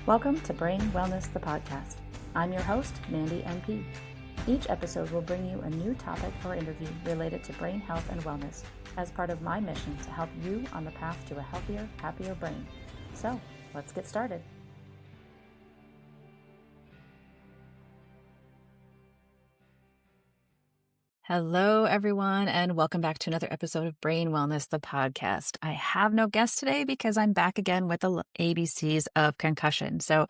Welcome to Brain Wellness, the podcast. I'm your host, Mandi NP. Each episode will bring you a new topic or interview related to brain health and wellness as part of my mission to help you on the path to a healthier, happier brain. So, let's get started. Hello, everyone, and welcome back to another episode of Brain Wellness, the podcast. I have no guest today because I'm back again with the ABCs of concussion. So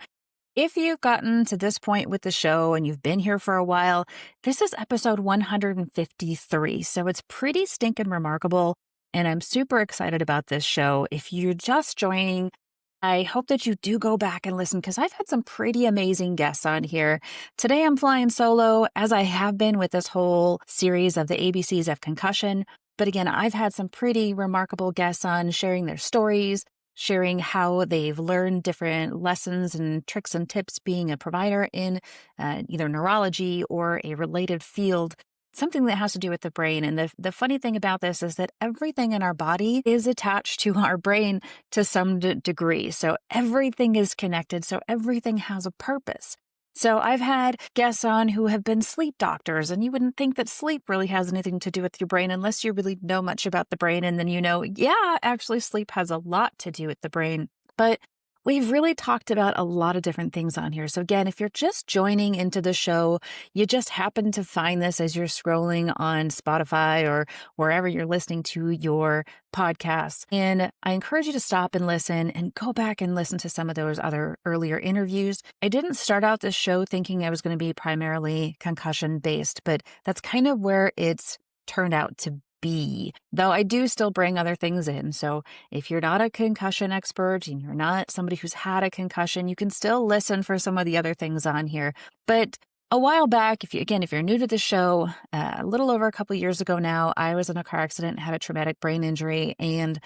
if you've gotten to this point with the show and you've been here for a while, this is episode 153. So it's pretty stinking remarkable. And I'm super excited about this show. If you're just joining, I hope that you do go back and listen because I've had some pretty amazing guests on here. Today I'm flying solo, as I have been with this whole series of the ABCs of concussion. But again, I've had some pretty remarkable guests on sharing their stories, sharing how they've learned different lessons and tricks and tips being a provider in either neurology or a related field, something that has to do with the brain. And the funny thing about this is that everything in our body is attached to our brain to some degree. So everything is connected. So everything has a purpose. So I've had guests on who have been sleep doctors, and you wouldn't think that sleep really has anything to do with your brain unless you really know much about the brain. And then actually sleep has a lot to do with the brain. But we've really talked about a lot of different things on here. So again, if you're just joining into the show, you just happen to find this as you're scrolling on Spotify or wherever you're listening to your podcasts. And I encourage you to stop and listen and go back and listen to some of those other earlier interviews. I didn't start out this show thinking I was going to be primarily concussion based, but that's kind of where it's turned out to be, though I do still bring other things in. So if you're not a concussion expert and you're not somebody who's had a concussion, you can still listen for some of the other things on here. But a while back, if you're new to the show, a little over a couple of years ago now, I was in a car accident, had a traumatic brain injury, and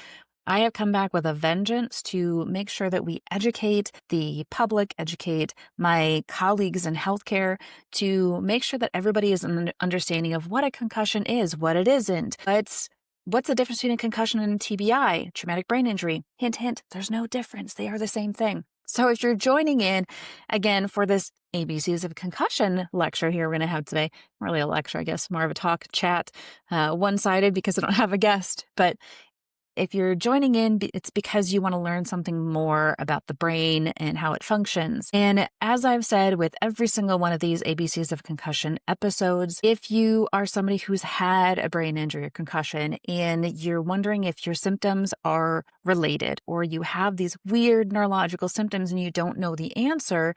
I have come back with a vengeance to make sure that we educate the public, educate my colleagues in healthcare, to make sure that everybody is an understanding of what a concussion is, what it isn't. What's the difference between a concussion and a TBI, traumatic brain injury? Hint, hint, there's no difference. They are the same thing. So if you're joining in, again, for this ABCs of concussion lecture here we're going to have today, really a lecture, I guess, more of a talk, chat, one-sided because I don't have a guest, but if you're joining in, it's because you want to learn something more about the brain and how it functions. And as I've said with every single one of these ABCs of concussion episodes, if you are somebody who's had a brain injury or concussion and you're wondering if your symptoms are related or you have these weird neurological symptoms and you don't know the answer,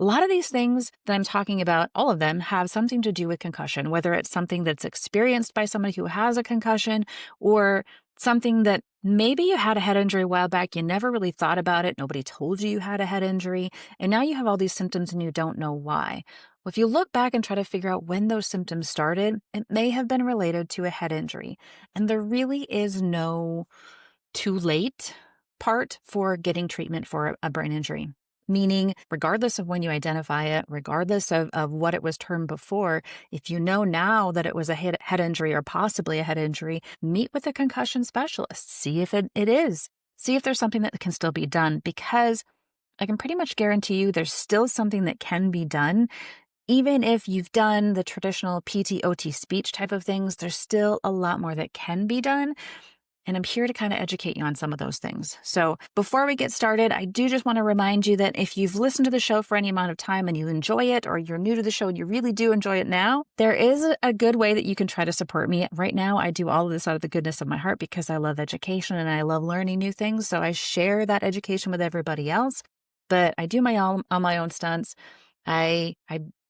a lot of these things that I'm talking about, all of them have something to do with concussion, whether it's something that's experienced by somebody who has a concussion or something that maybe you had a head injury a while back, you never really thought about it, nobody told you you had a head injury, and now you have all these symptoms and you don't know why. Well, if you look back and try to figure out when those symptoms started, it may have been related to a head injury. And there really is no too late part for getting treatment for a brain injury. Meaning, regardless of when you identify it, regardless of what it was termed before, if you know now that it was a head injury or possibly a head injury, meet with a concussion specialist. See if it is. See if there's something that can still be done, because I can pretty much guarantee you there's still something that can be done. Even if you've done the traditional PT, OT speech type of things, there's still a lot more that can be done. And I'm here to kind of educate you on some of those things. So before we get started, I do just want to remind you that if you've listened to the show for any amount of time and you enjoy it, or you're new to the show and you really do enjoy it now, there is a good way that you can try to support me. Right now, I do all of this out of the goodness of my heart because I love education and I love learning new things. So I share that education with everybody else, but I do on my own stunts. I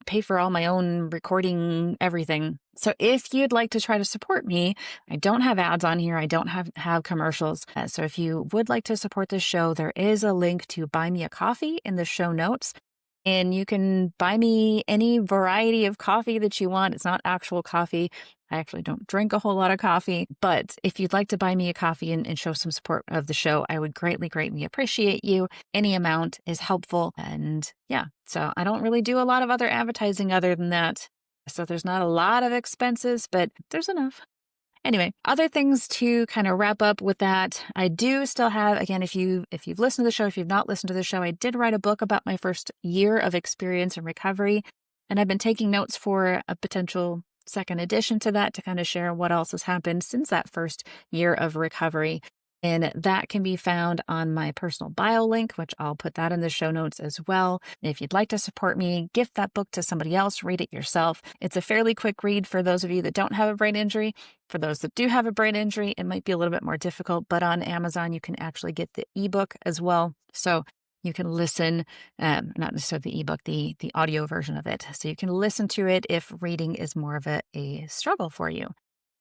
pay for all my own recording, everything. So if you'd like to try to support me, I don't have ads on here. I don't have commercials. So if you would like to support this show, there is a link to buy me a coffee in the show notes. And you can buy me any variety of coffee that you want. It's not actual coffee. I actually don't drink a whole lot of coffee. But if you'd like to buy me a coffee and show some support of the show, I would greatly, greatly appreciate you. Any amount is helpful. And yeah, so I don't really do a lot of other advertising other than that. So there's not a lot of expenses, but there's enough. Anyway, other things to kind of wrap up with that. I do still have, again, if you've listened to the show, if you've not listened to the show, I did write a book about my first year of experience in recovery. And I've been taking notes for a potential second edition to that to kind of share what else has happened since that first year of recovery. And that can be found on my personal bio link, which I'll put that in the show notes as well. If you'd like to support me, gift that book to somebody else, read it yourself. It's a fairly quick read for those of you that don't have a brain injury. For those that do have a brain injury, it might be a little bit more difficult, but on Amazon, you can actually get the ebook as well. So you can listen, not necessarily the ebook, the audio version of it. So you can listen to it if reading is more of a struggle for you.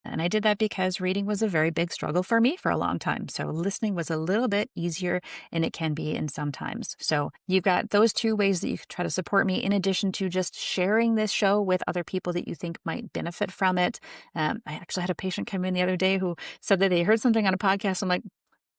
And I did that because reading was a very big struggle for me for a long time. So listening was a little bit easier, and it can be in sometimes. So you've got those two ways that you can try to support me, in addition to just sharing this show with other people that you think might benefit from it. I actually had a patient come in the other day who said that they heard something on a podcast. I'm like,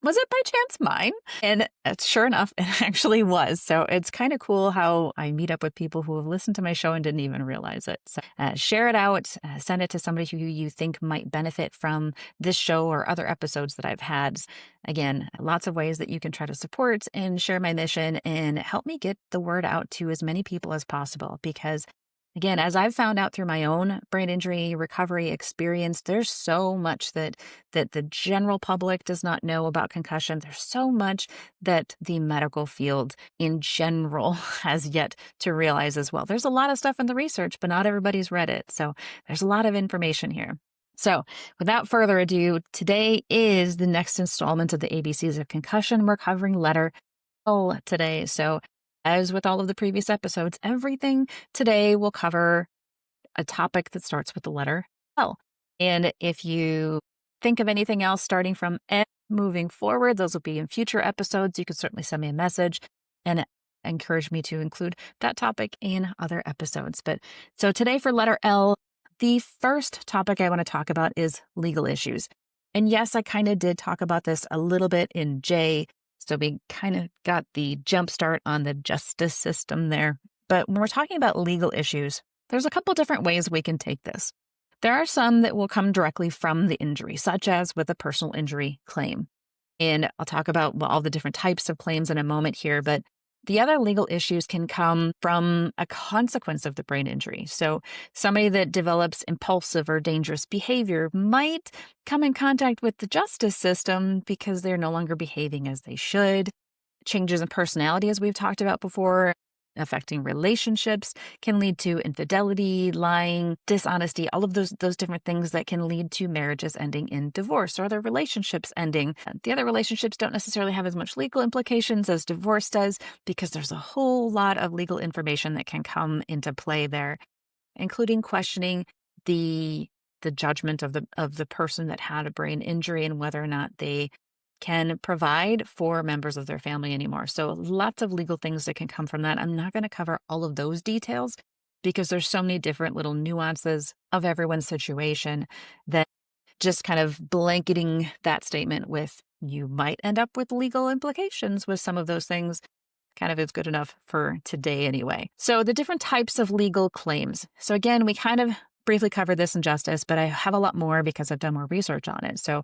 was it by chance mine? And sure enough, it actually was. So it's kind of cool how I meet up with people who have listened to my show and didn't even realize it. So share it out, send it to somebody who you think might benefit from this show or other episodes that I've had. Again, lots of ways that you can try to support and share my mission and help me get the word out to as many people as possible. Because again, as I've found out through my own brain injury recovery experience, there's so much that the general public does not know about concussion. There's so much that the medical field in general has yet to realize as well. There's a lot of stuff in the research, but not everybody's read it. So there's a lot of information here. So without further ado, today is the next installment of the ABCs of Concussion. We're covering letter L today. So as with all of the previous episodes, everything today will cover a topic that starts with the letter L. And if you think of anything else starting from N moving forward, those will be in future episodes. You can certainly send me a message and encourage me to include that topic in other episodes. But so today for letter L, the first topic I want to talk about is legal issues. And yes, I kind of did talk about this a little bit in J. So we kind of got the jump start on the justice system there. But when we're talking about legal issues, there's a couple different ways we can take this. There are some that will come directly from the injury, such as with a personal injury claim. And I'll talk about all the different types of claims in a moment here, but the other legal issues can come from a consequence of the brain injury. So somebody that develops impulsive or dangerous behavior might come in contact with the justice system because they're no longer behaving as they should. Changes in personality, as we've talked about before, affecting relationships can lead to infidelity, lying, dishonesty, all of those different things that can lead to marriages ending in divorce or other relationships ending. The other relationships don't necessarily have as much legal implications as divorce does because there's a whole lot of legal information that can come into play there, including questioning the judgment of the person that had a brain injury and whether or not they can provide for members of their family anymore. So lots of legal things that can come from that. I'm not going to cover all of those details because there's so many different little nuances of everyone's situation that just kind of blanketing that statement with you might end up with legal implications with some of those things kind of is good enough for today anyway. So the different types of legal claims. So again, we kind of briefly covered this in justice, but I have a lot more because I've done more research on it. So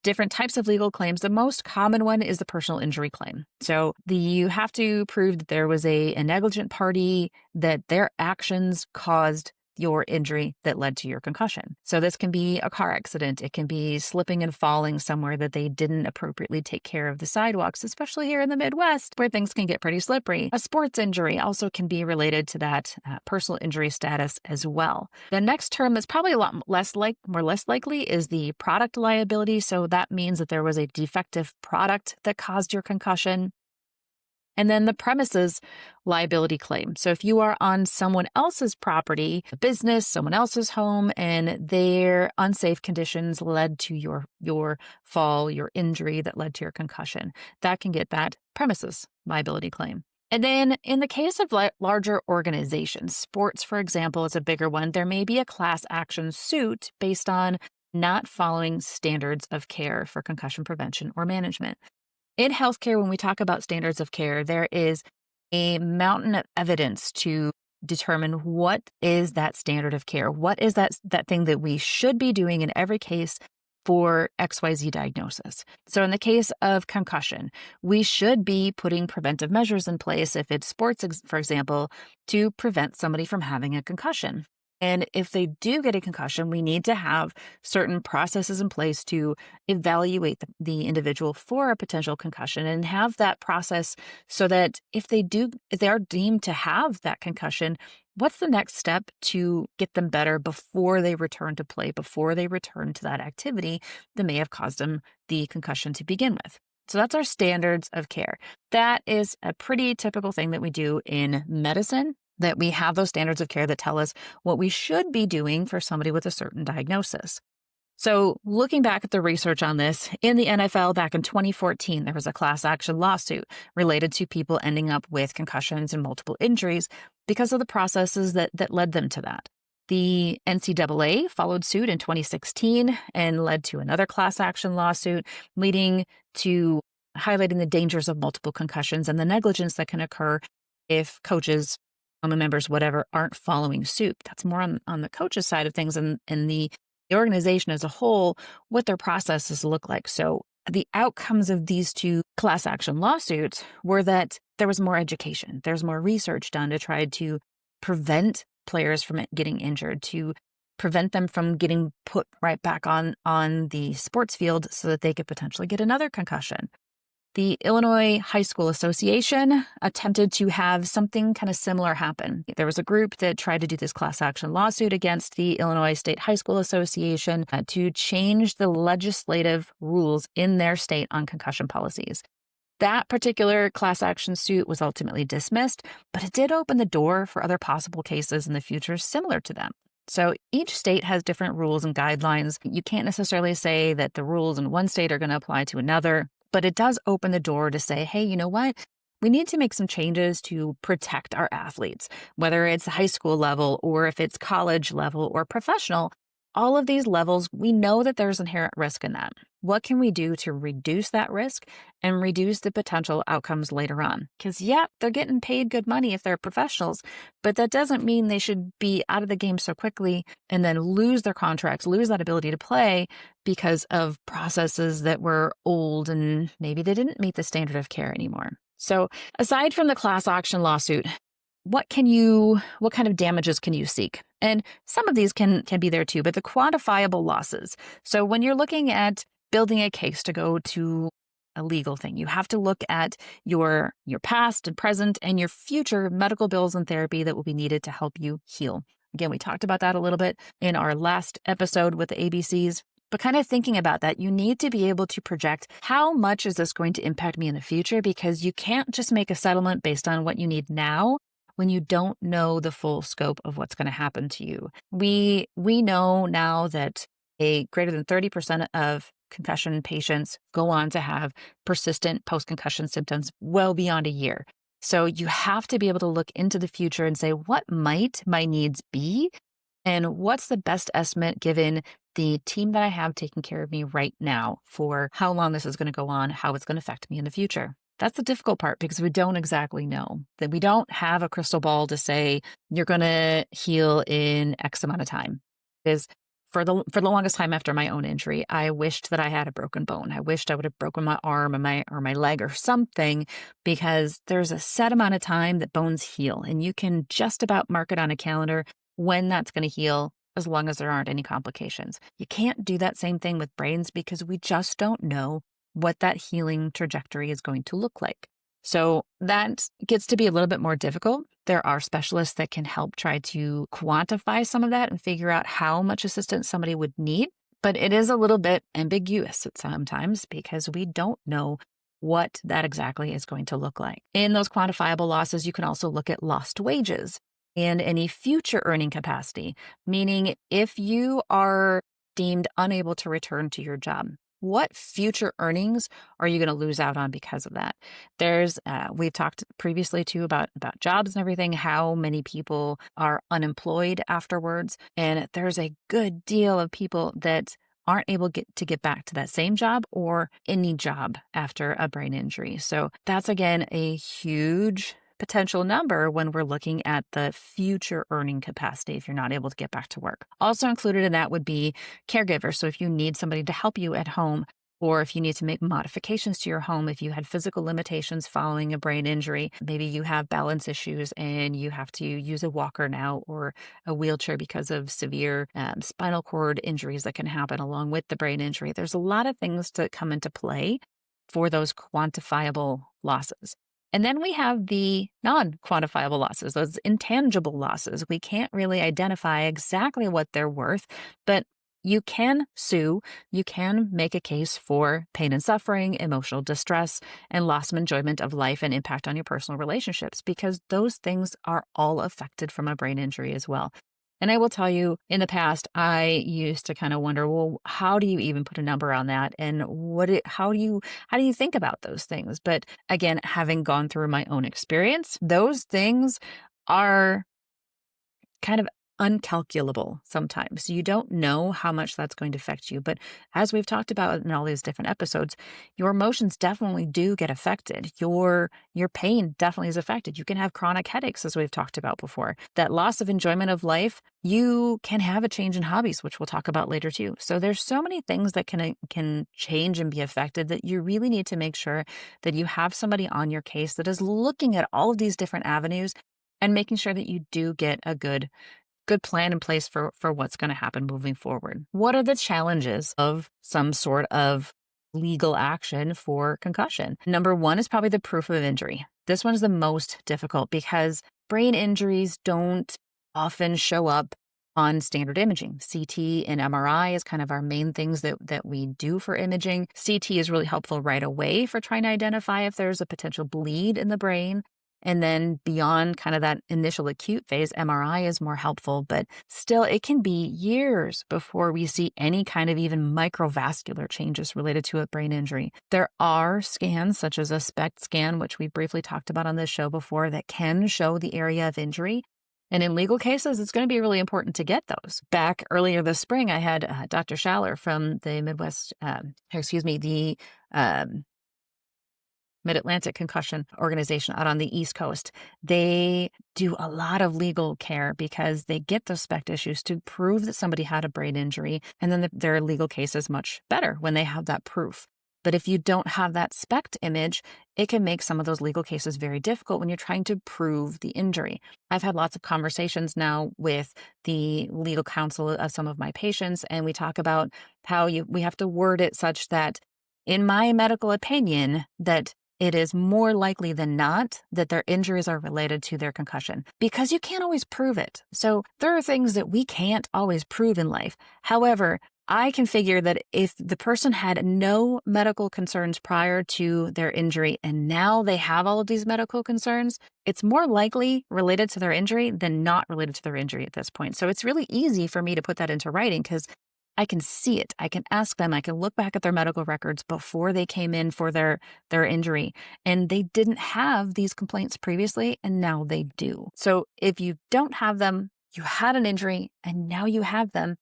different types of legal claims. The most common one is the personal injury claim. So you have to prove that there was a negligent party, that their actions caused your injury that led to your concussion. So this can be a car accident. It can be slipping and falling somewhere that they didn't appropriately take care of the sidewalks, especially here in the Midwest where things can get pretty slippery. A sports injury also can be related to that personal injury status as well. The next term that's probably a lot less likely is the product liability. So that means that there was a defective product that caused your concussion. And then the premises liability claim. So if you are on someone else's property, a business, someone else's home, and their unsafe conditions led to your fall, your injury that led to your concussion, that can get that premises liability claim. And then in the case of larger organizations, sports, for example, is a bigger one. There may be a class action suit based on not following standards of care for concussion prevention or management. In healthcare, when we talk about standards of care, there is a mountain of evidence to determine what is that standard of care. What is that thing that we should be doing in every case for XYZ diagnosis. So in the case of concussion, we should be putting preventive measures in place if it's sports, for example, to prevent somebody from having a concussion. And if they do get a concussion, we need to have certain processes in place to evaluate the individual for a potential concussion and have that process so that if they are deemed to have that concussion, what's the next step to get them better before they return to play, before they return to that activity that may have caused them the concussion to begin with? So that's our standards of care. That is a pretty typical thing that we do in medicine, that we have those standards of care that tell us what we should be doing for somebody with a certain diagnosis. So looking back at the research on this, in the NFL back in 2014, there was a class action lawsuit related to people ending up with concussions and multiple injuries because of the processes that led them to that. The NCAA followed suit in 2016 and led to another class action lawsuit, leading to highlighting the dangers of multiple concussions and the negligence that can occur if coaches, members, whatever, aren't following suit. That's more on the coach's side of things, and the organization as a whole, what their processes look like. So the outcomes of these two class action lawsuits were that there was more education. There's more research done to try to prevent players from getting injured, to prevent them from getting put right back on the sports field so that they could potentially get another concussion. The Illinois High School Association attempted to have something kind of similar happen. There was a group that tried to do this class action lawsuit against the Illinois State High School Association to change the legislative rules in their state on concussion policies. That particular class action suit was ultimately dismissed, but it did open the door for other possible cases in the future similar to them. So each state has different rules and guidelines. You can't necessarily say that the rules in one state are going to apply to another. But it does open the door to say, hey, you know what? We need to make some changes to protect our athletes, whether it's high school level or if it's college level or professional. All of these levels, we know that there's inherent risk in that. What can we do to reduce that risk and reduce the potential outcomes later on? Because, yeah, they're getting paid good money if they're professionals, but that doesn't mean they should be out of the game so quickly and then lose their contracts, lose that ability to play because of processes that were old and maybe they didn't meet the standard of care anymore. So aside from the class action lawsuit, what kind of damages can you seek? And some of these can be there too, but the quantifiable losses. So when you're looking at building a case to go to a legal thing, you have to look at your past and present and your future medical bills and therapy that will be needed to help you heal. Again, we talked about that a little bit in our last episode with the ABCs. But kind of thinking about that, you need to be able to project how much is this going to impact me in the future, because you can't just make a settlement based on what you need now when you don't know the full scope of what's going to happen to you. We know now that a greater than 30% of concussion patients go on to have persistent post-concussion symptoms well beyond a year. So you have to be able to look into the future and say, what might my needs be? And what's the best estimate given the team that I have taking care of me right now for how long this is going to go on, how it's going to affect me in the future? That's the difficult part, because we don't exactly know. That we don't have a crystal ball to say you're going to heal in X amount of time. Because for the longest time after my own injury, I wished that I had a broken bone. I wished I would have broken my arm or my leg or something, because there's a set amount of time that bones heal, and you can just about mark it on a calendar when that's going to heal, as long as there aren't any complications. You can't do that same thing with brains, because we just don't know what that healing trajectory is going to look like. So that gets to be a little bit more difficult. There are specialists that can help try to quantify some of that and figure out how much assistance somebody would need. But it is a little bit ambiguous at sometimes, because we don't know what that exactly is going to look like. In those quantifiable losses, you can also look at lost wages and any future earning capacity, meaning if you are deemed unable to return to your job, what future earnings are you going to lose out on because of that? We've talked previously too about jobs and everything, how many people are unemployed afterwards. And there's a good deal of people that aren't able to get back to that same job or any job after a brain injury. So that's, again, a huge potential number when we're looking at the future earning capacity if you're not able to get back to work. Also included in that would be caregivers. So if you need somebody to help you at home, or if you need to make modifications to your home, if you had physical limitations following a brain injury, maybe you have balance issues and you have to use a walker now or a wheelchair because of severe spinal cord injuries that can happen along with the brain injury. There's a lot of things that come into play for those quantifiable losses. And then we have the non-quantifiable losses, those intangible losses. We can't really identify exactly what they're worth, but you can sue. You can make a case for pain and suffering, emotional distress, and loss of enjoyment of life and impact on your personal relationships, because those things are all affected from a brain injury as well. And I will tell you, in the past, I used to kind of wonder, well, how do you even put a number on that? And how do you think about those things? But again, having gone through my own experience, those things are kind of uncalculable sometimes. You don't know how much that's going to affect you. But as we've talked about in all these different episodes, your emotions definitely do get affected. Your pain definitely is affected. You can have chronic headaches, as we've talked about before. That loss of enjoyment of life, you can have a change in hobbies, which we'll talk about later too. So there's so many things that can change and be affected that you really need to make sure that you have somebody on your case that is looking at all of these different avenues and making sure that you do get a good plan in place for what's going to happen moving forward. What are the challenges of some sort of legal action for concussion? Number one is probably the proof of injury. This one's the most difficult because brain injuries don't often show up on standard imaging. CT and MRI is kind of our main things that we do for imaging. CT is really helpful right away for trying to identify if there's a potential bleed in the brain. And then beyond kind of that initial acute phase, MRI is more helpful, but still it can be years before we see any kind of even microvascular changes related to a brain injury. There are scans such as a SPECT scan, which we briefly talked about on this show before, that can show the area of injury. And in legal cases, it's going to be really important to get those. Back earlier this spring, I had Dr. Schaller from the Mid-Atlantic Concussion Organization out on the East Coast. They do a lot of legal care because they get those SPECT issues to prove that somebody had a brain injury, and then their legal case is much better when they have that proof. But if you don't have that SPECT image, it can make some of those legal cases very difficult when you're trying to prove the injury. I've had lots of conversations now with the legal counsel of some of my patients, and we talk about how we have to word it such that, in my medical opinion, that it is more likely than not that their injuries are related to their concussion, because you can't always prove it. So there are things that we can't always prove in life. However, I can figure that if the person had no medical concerns prior to their injury and now they have all of these medical concerns, it's more likely related to their injury than not related to their injury at this point. So it's really easy for me to put that into writing because I can see it. I can ask them. I can look back at their medical records before they came in for their injury. And they didn't have these complaints previously, and now they do. So if you don't have them, you had an injury, and now you have them,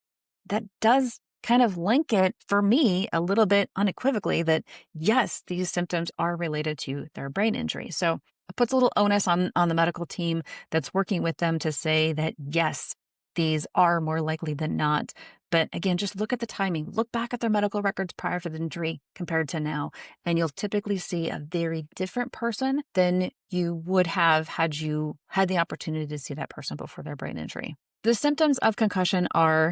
that does kind of link it for me a little bit unequivocally that, yes, these symptoms are related to their brain injury. So it puts a little onus on the medical team that's working with them to say that, yes, these are more likely than not. But again, just look at the timing. Look back at their medical records prior to the injury compared to now, and you'll typically see a very different person than you would have had you had the opportunity to see that person before their brain injury. The symptoms of concussion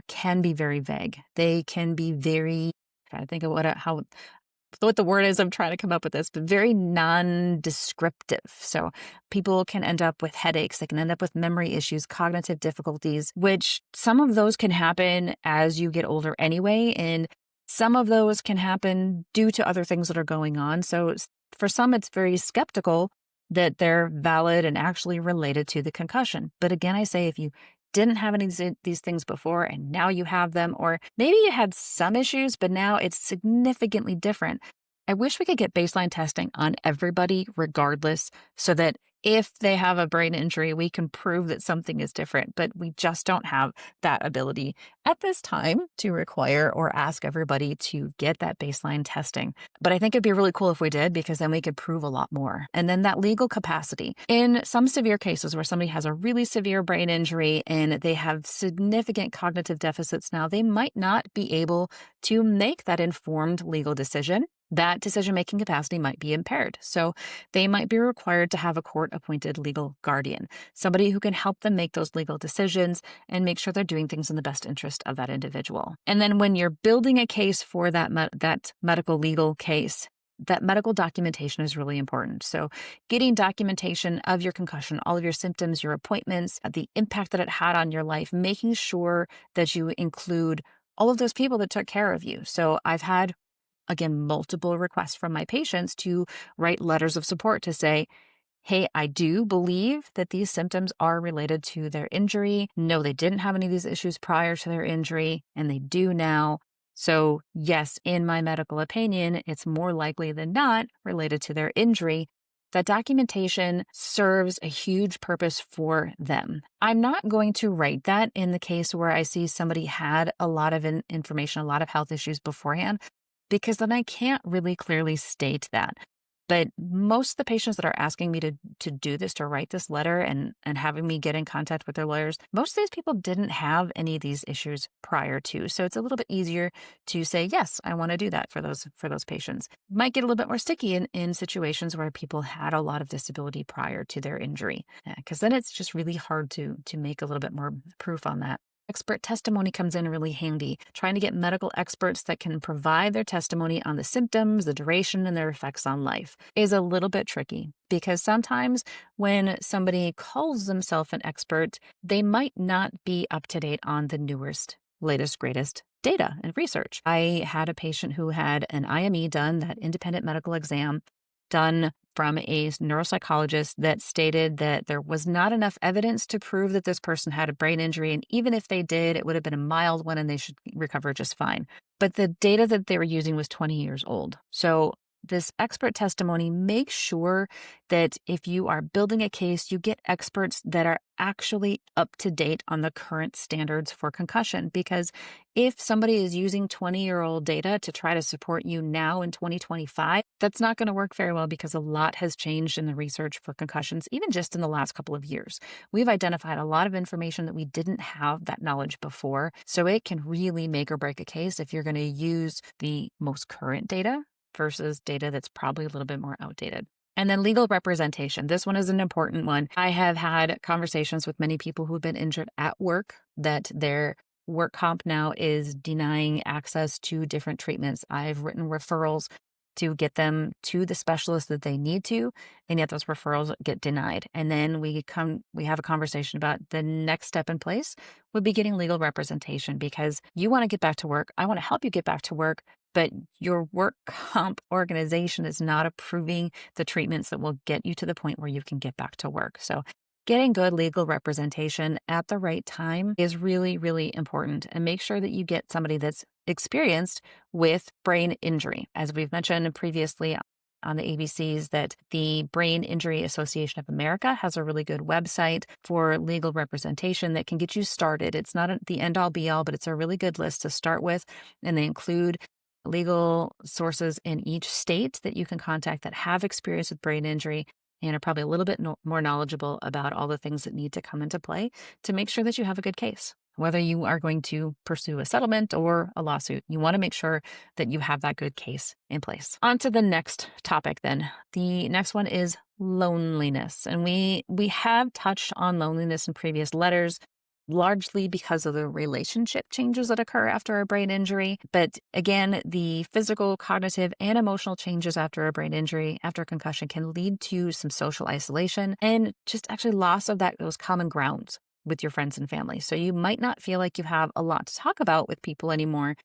can be very vague. They can be very, I think of what the word is, I'm trying to come up with this, but very non-descriptive. So people can end up with headaches. They can end up with memory issues, cognitive difficulties, which some of those can happen as you get older anyway. And some of those can happen due to other things that are going on. So for some, it's very skeptical that they're valid and actually related to the concussion. But again, I say if you didn't have any of these things before and now you have them, or maybe you had some issues, but now it's significantly different. I wish we could get baseline testing on everybody regardless, so that if they have a brain injury, we can prove that something is different, but we just don't have that ability at this time to require or ask everybody to get that baseline testing. But I think it'd be really cool if we did, because then we could prove a lot more. And then that legal capacity. In some severe cases where somebody has a really severe brain injury and they have significant cognitive deficits now, they might not be able to make that informed legal decision. That decision-making capacity might be impaired. So they might be required to have a court-appointed legal guardian, somebody who can help them make those legal decisions and make sure they're doing things in the best interest of that individual. And then when you're building a case for that medical legal case, that medical documentation is really important. So getting documentation of your concussion, all of your symptoms, your appointments, the impact that it had on your life, making sure that you include all of those people that took care of you. So I've had, again, multiple requests from my patients to write letters of support to say, hey, I do believe that these symptoms are related to their injury. No, they didn't have any of these issues prior to their injury, and they do now. So yes, in my medical opinion, it's more likely than not related to their injury. That documentation serves a huge purpose for them. I'm not going to write that in the case where I see somebody had a lot of information, a lot of health issues beforehand, because then I can't really clearly state that. But most of the patients that are asking me to do this, to write this letter and having me get in contact with their lawyers, most of these people didn't have any of these issues prior to. So it's a little bit easier to say, yes, I want to do that for those patients. Might get a little bit more sticky in situations where people had a lot of disability prior to their injury, because then it's just really hard to make a little bit more proof on that. Expert testimony comes in really handy. Trying to get medical experts that can provide their testimony on the symptoms, the duration, and their effects on life is a little bit tricky, because sometimes when somebody calls themselves an expert, they might not be up to date on the newest, latest, greatest data and research. I had a patient who had an IME done, that independent medical exam done from a neuropsychologist, that stated that there was not enough evidence to prove that this person had a brain injury. And even if they did, it would have been a mild one and they should recover just fine. But the data that they were using was 20 years old. So this expert testimony makes sure that if you are building a case, you get experts that are actually up to date on the current standards for concussion. Because if somebody is using 20-year-old data to try to support you now in 2025, that's not going to work very well, because a lot has changed in the research for concussions, even just in the last couple of years. We've identified a lot of information that we didn't have that knowledge before. So it can really make or break a case if you're going to use the most current data versus data that's probably a little bit more outdated. And then legal representation. This one is an important one. I have had conversations with many people who've been injured at work that their work comp now is denying access to different treatments. I've written referrals to get them to the specialist that they need to, and yet those referrals get denied. And then we have a conversation about the next step in place would be getting legal representation, because you want to get back to work. I want to help you get back to work, but your work comp organization is not approving the treatments that will get you to the point where you can get back to work. So getting good legal representation at the right time is really, really important. And make sure that you get somebody that's experienced with brain injury. As we've mentioned previously on the ABCs, that the Brain Injury Association of America has a really good website for legal representation that can get you started. It's not the end-all be-all, but it's a really good list to start with. And they include legal sources in each state that you can contact that have experience with brain injury and are probably a little bit more knowledgeable about all the things that need to come into play to make sure that you have a good case. Whether you are going to pursue a settlement or a lawsuit, you want to make sure that you have that good case in place. On to the next topic then. The next one is loneliness. And we have touched on loneliness in previous letters, largely because of the relationship changes that occur after a brain injury. But again, the physical, cognitive, and emotional changes after a brain injury, after a concussion, can lead to some social isolation and just actually loss of those common grounds with your friends and family. So you might not feel like you have a lot to talk about with people anymore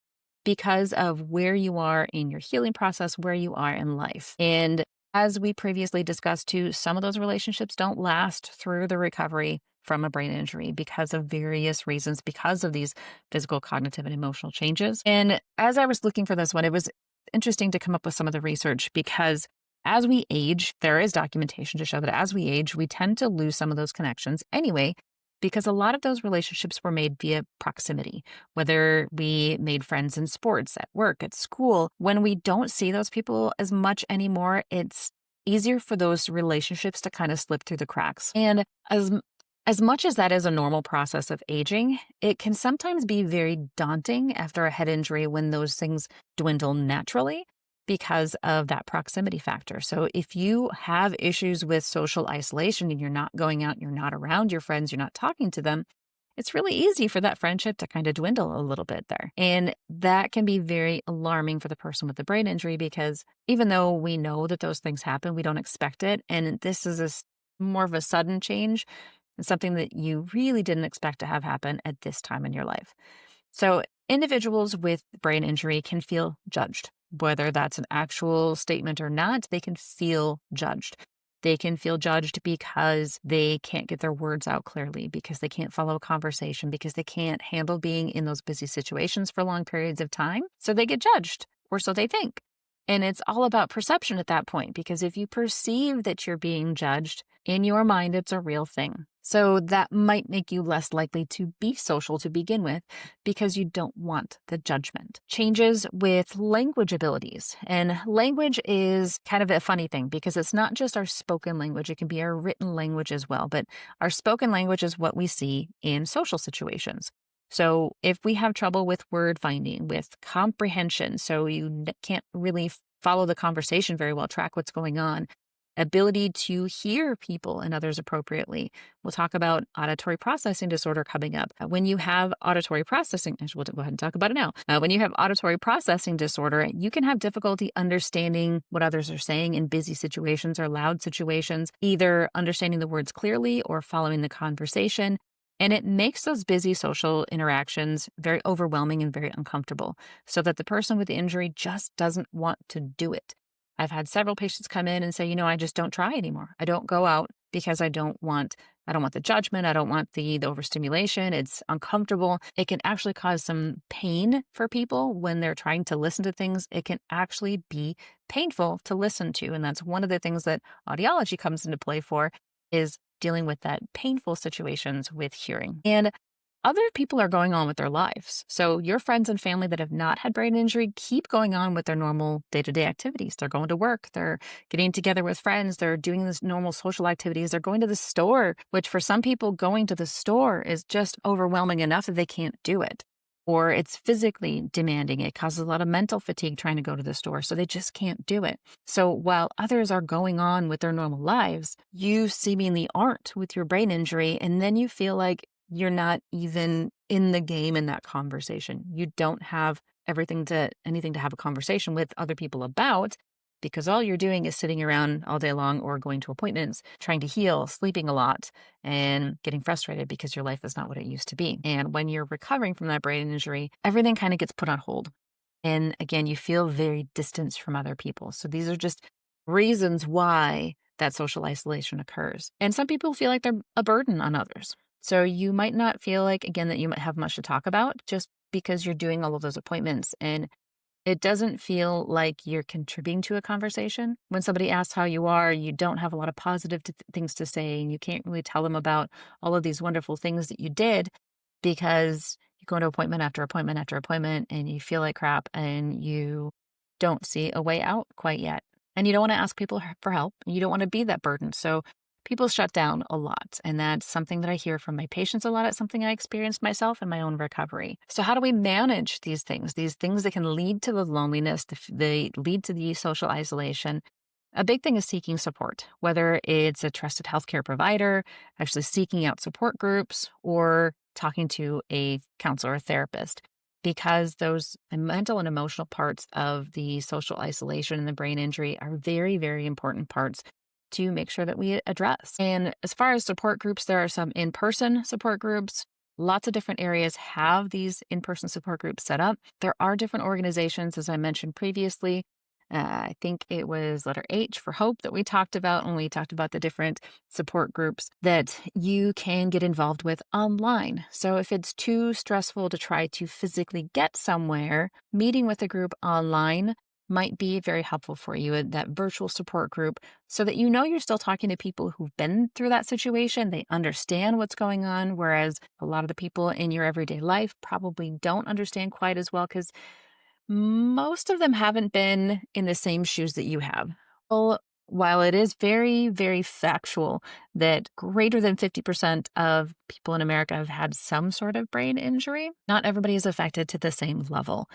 because of where you are in your healing process, where you are in life. And as we previously discussed too, some of those relationships don't last through the recovery from a brain injury because of various reasons, because of these physical, cognitive, and emotional changes. And as I was looking for this one, it was interesting to come up with some of the research, because As we age, there is documentation to show that as we age, we tend to lose some of those connections anyway, because a lot of those relationships were made via proximity, whether we made friends in sports, at work, at school. When we don't see those people as much anymore, it's easier for those relationships to kind of slip through the cracks. And as much as that is a normal process of aging, it can sometimes be very daunting after a head injury when those things dwindle naturally because of that proximity factor. So if you have issues with social isolation and you're not going out, you're not around your friends, you're not talking to them, it's really easy for that friendship to kind of dwindle a little bit there. And that can be very alarming for the person with the brain injury because even though we know that those things happen, we don't expect it. And this is more of a sudden change, and something that you really didn't expect to have happen at this time in your life. So, individuals with brain injury can feel judged, whether that's an actual statement or not, they can feel judged. They can feel judged because they can't get their words out clearly, because they can't follow a conversation, because they can't handle being in those busy situations for long periods of time. So they get judged, or so they think. And it's all about perception at that point, because if you perceive that you're being judged, in your mind, it's a real thing. So that might make you less likely to be social to begin with because you don't want the judgment. Changes with language abilities. And language is kind of a funny thing because it's not just our spoken language, it can be our written language as well. But our spoken language is what we see in social situations. So if we have trouble with word finding, with comprehension, so you can't really follow the conversation very well, track what's going on, ability to hear people and others appropriately. We'll talk about auditory processing disorder coming up. When you have auditory processing, actually, we'll go ahead and talk about it now. When you have auditory processing disorder, you can have difficulty understanding what others are saying in busy situations or loud situations, either understanding the words clearly or following the conversation. And it makes those busy social interactions very overwhelming and very uncomfortable, so that the person with the injury just doesn't want to do it. I've had several patients come in and say, I just don't try anymore. I don't go out because I don't want the judgment. I don't want the overstimulation. It's uncomfortable. It can actually cause some pain for people when they're trying to listen to things. It can actually be painful to listen to. And that's one of the things that audiology comes into play for, is dealing with that painful situations with hearing. And other people are going on with their lives. So your friends and family that have not had brain injury keep going on with their normal day-to-day activities. They're going to work, they're getting together with friends, they're doing this normal social activities, they're going to the store, which for some people going to the store is just overwhelming enough that they can't do it. Or it's physically demanding. It causes a lot of mental fatigue trying to go to the store, so they just can't do it. So while others are going on with their normal lives, you seemingly aren't with your brain injury, and then you feel like you're not even in the game in that conversation. You don't have anything to have a conversation with other people about, because all you're doing is sitting around all day long or going to appointments, trying to heal, sleeping a lot, and getting frustrated because your life is not what it used to be. And when you're recovering from that brain injury, everything kind of gets put on hold. And again, you feel very distanced from other people. So these are just reasons why that social isolation occurs. And some people feel like they're a burden on others. So you might not feel like, again, that you might have much to talk about just because you're doing all of those appointments. And it doesn't feel like you're contributing to a conversation. When somebody asks how you are, you don't have a lot of positive things to say, and you can't really tell them about all of these wonderful things that you did because you go into appointment after appointment after appointment and you feel like crap and you don't see a way out quite yet. And you don't want to ask people for help. You don't want to be that burden. So people shut down a lot. And that's something that I hear from my patients a lot. It's something I experienced myself in my own recovery. So how do we manage these things? These things that can lead to the loneliness, they lead to the social isolation. A big thing is seeking support, whether it's a trusted healthcare provider, actually seeking out support groups, or talking to a counselor or therapist, because those mental and emotional parts of the social isolation and the brain injury are very, very important parts to make sure that we address. And as far as support groups, there are some in-person support groups. Lots of different areas have these in-person support groups set up. There are different organizations, as I mentioned previously. I think it was letter H for hope that we talked about when we talked about the different support groups that you can get involved with online. So if it's too stressful to try to physically get somewhere, meeting with a group online might be very helpful for you in that virtual support group so that you know you're still talking to people who've been through that situation. They understand what's going on, whereas a lot of the people in your everyday life probably don't understand quite as well because most of them haven't been in the same shoes that you have. Well, while it is very, very factual that greater than 50% of people in America have had some sort of brain injury, not everybody is affected to the same level.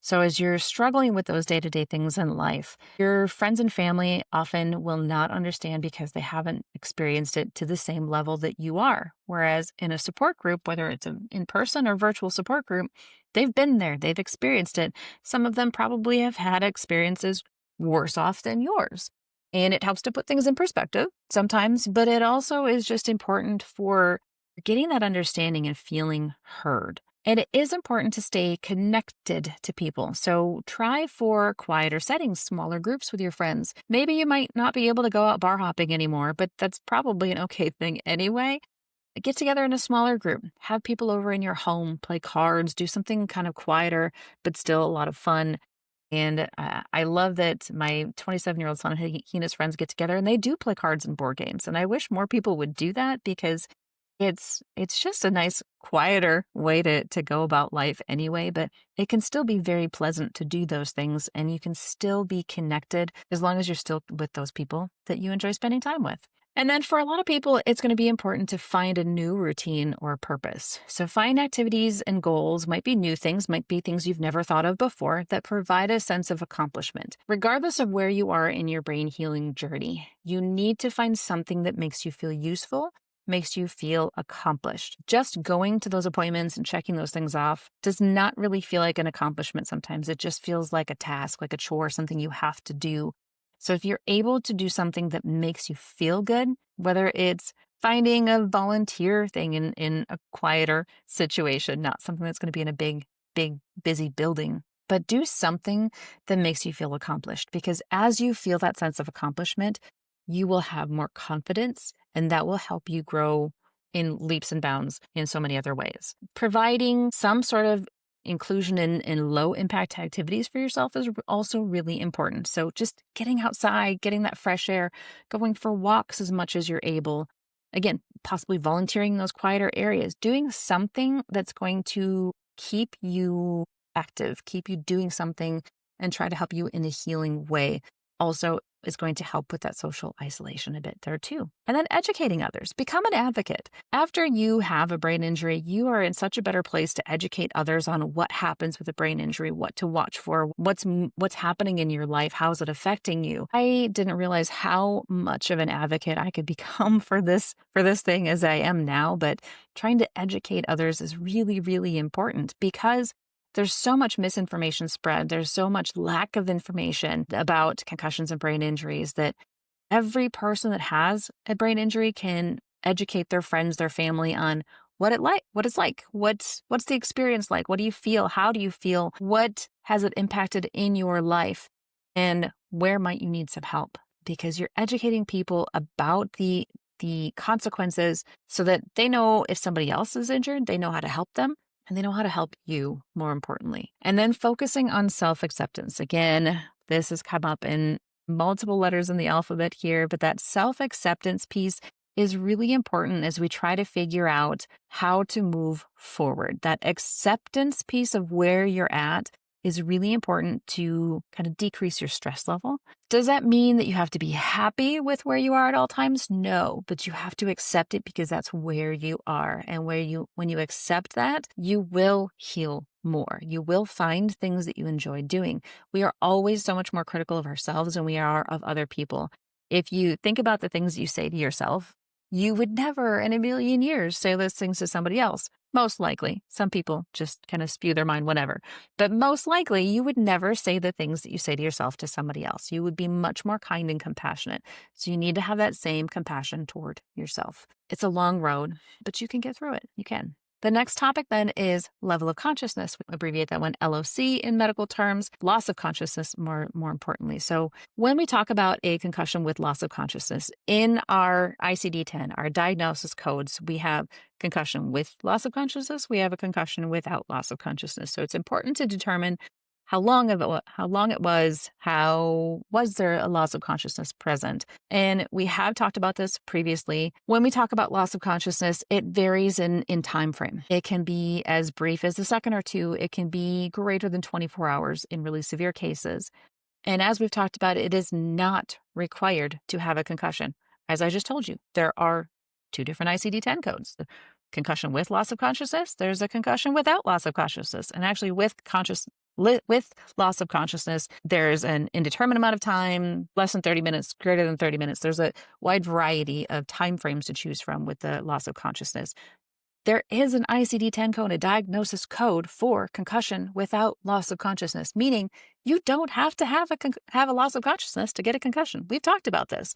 So, as you're struggling with those day to day things in life, your friends and family often will not understand because they haven't experienced it to the same level that you are. Whereas in a support group, whether it's an in person or virtual support group, they've been there, they've experienced it. Some of them probably have had experiences worse off than yours. And it helps to put things in perspective sometimes, but it also is just important for getting that understanding and feeling heard. And it is important to stay connected to people. So try for quieter settings, smaller groups with your friends. Maybe you might not be able to go out bar hopping anymore, but that's probably an okay thing anyway. Get together in a smaller group, have people over in your home, play cards, do something kind of quieter, but still a lot of fun. And I love that my 27-year-old son, he and his friends get together and they do play cards and board games. And I wish more people would do that because it's just a nice, quieter way to go about life anyway. But it can still be very pleasant to do those things, and you can still be connected as long as you're still with those people that you enjoy spending time with. And then for a lot of people, it's going to be important to find a new routine or purpose. So find activities and goals, might be new things, might be things you've never thought of before that provide a sense of accomplishment. Regardless of where you are in your brain healing journey, you need to find something that makes you feel useful, makes you feel accomplished. Just going to those appointments and checking those things off does not really feel like an accomplishment sometimes. It just feels like a task, like a chore, something you have to do. So if you're able to do something that makes you feel good, whether it's finding a volunteer thing in a quieter situation, not something that's going to be in a big, big, busy building, but do something that makes you feel accomplished. Because as you feel that sense of accomplishment, you will have more confidence, and that will help you grow in leaps and bounds in so many other ways. Providing some sort of inclusion in low impact activities for yourself is also really important. So just getting outside, getting that fresh air, going for walks as much as you're able. Again, possibly volunteering in those quieter areas, doing something that's going to keep you active, keep you doing something and try to help you in a healing way. Also is going to help with that social isolation a bit there too. And then educating others. Become an advocate. After you have a brain injury, you are in such a better place to educate others on what happens with a brain injury, what to watch for, what's happening in your life, how is it affecting you. I didn't realize how much of an advocate I could become for this thing as I am now, but trying to educate others is really, really important because there's so much misinformation spread. There's so much lack of information about concussions and brain injuries that every person that has a brain injury can educate their friends, their family on what it's like, what's the experience like, what do you feel, how do you feel, what has it impacted in your life, and where might you need some help? Because you're educating people about the consequences so that they know if somebody else is injured, they know how to help them. And they know how to help you, more importantly. And then focusing on self-acceptance. Again, this has come up in multiple letters in the alphabet here, but that self-acceptance piece is really important as we try to figure out how to move forward. That acceptance piece of where you're at is really important to kind of decrease your stress level. Does that mean that you have to be happy with where you are at all times? No, but you have to accept it because that's where you are. And when you accept that, you will heal more. You will find things that you enjoy doing. We are always so much more critical of ourselves than we are of other people. If you think about the things you say to yourself, you would never in a million years say those things to somebody else. Most likely. Some people just kind of spew their mind whenever. But most likely, you would never say the things that you say to yourself to somebody else. You would be much more kind and compassionate. So you need to have that same compassion toward yourself. It's a long road, but you can get through it. You can. The next topic then is level of consciousness. We abbreviate that one LOC in medical terms, loss of consciousness more importantly. So when we talk about a concussion with loss of consciousness, in our ICD-10, our diagnosis codes, we have concussion with loss of consciousness, we have a concussion without loss of consciousness. So it's important to determine how long it was, how was there a loss of consciousness present. And we have talked about this previously. When we talk about loss of consciousness, it varies in time frame. It can be as brief as a second or two. It can be greater than 24 hours in really severe cases. And as we've talked about, it is not required to have a concussion. As I just told you, there are two different ICD-10 codes. The concussion with loss of consciousness, there's a concussion without loss of consciousness. And actually with loss of consciousness, there's an indeterminate amount of time, less than 30 minutes, greater than 30 minutes. There's a wide variety of time frames to choose from with the loss of consciousness. There is an ICD-10 code, a diagnosis code for concussion without loss of consciousness, meaning you don't have to have a loss of consciousness to get a concussion. We've talked about this.